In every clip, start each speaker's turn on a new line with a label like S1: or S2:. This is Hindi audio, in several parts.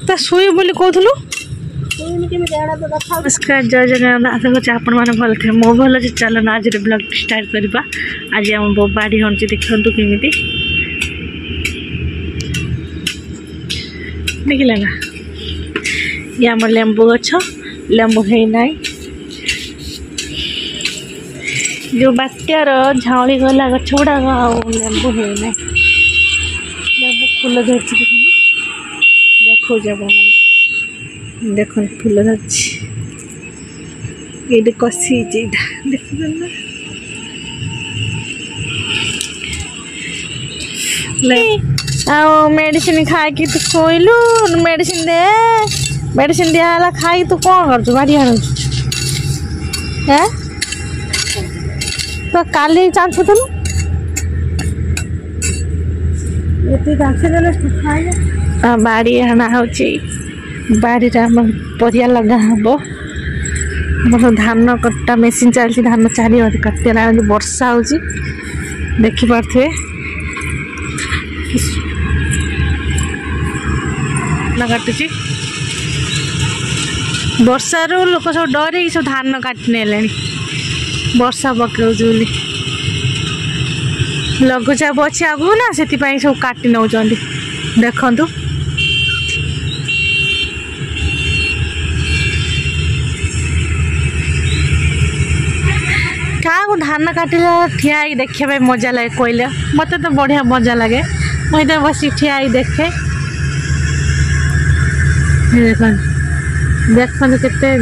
S1: ता सोई बोली कहथलु नमस्कार जय जगन्नाथ आशा करছি आपण माने भल थे मो भल अछि चलो ना आज ब्लॉग स्टार्ट करबा आज हम बाड़ी हंची देखंतु केमिति देखिला ना ये हमर लेंबू गछ लेंबू है नाई जो बात्यार झाउली गला गछ गुड़ा लेंबू है नाई लेंबू फूल धरछि देखो जब देखो फूल धरछि ये कसी देख मेडिसिन खाई तू सोइलु मेडिसिन दिया खाई तू कौन कर बाड़ी आण तो काली चांचुलु बाड़ी आना हो बाड़ी परिया लगा हम मोर धान कटा मेसीन चलती धान चारि कटिला वर्षा हो देखिपे काटुची वर्षा लोक सब डर सब धान काटि ने वर्षा पकाऊ लघुचाप अच्छी आगु ना से सब काटि नौ देखु क्या धान काटिला ठिया देखा मजा लगे कहले मत तो बढ़िया मजा लगे मुझे बस ठिया देखे देखते केते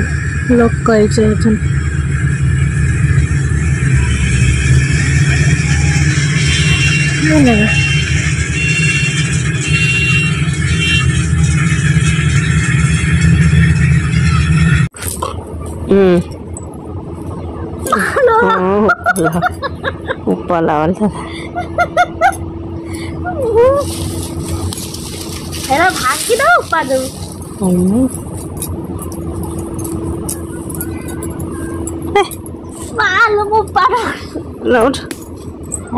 S1: लोक ऊपर भागी दो ऊपर दो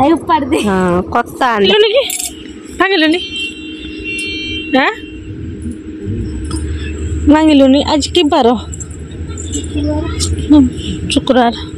S1: ऊपर दे कत्ता मांगिलुनी आज की बार शुक्रवार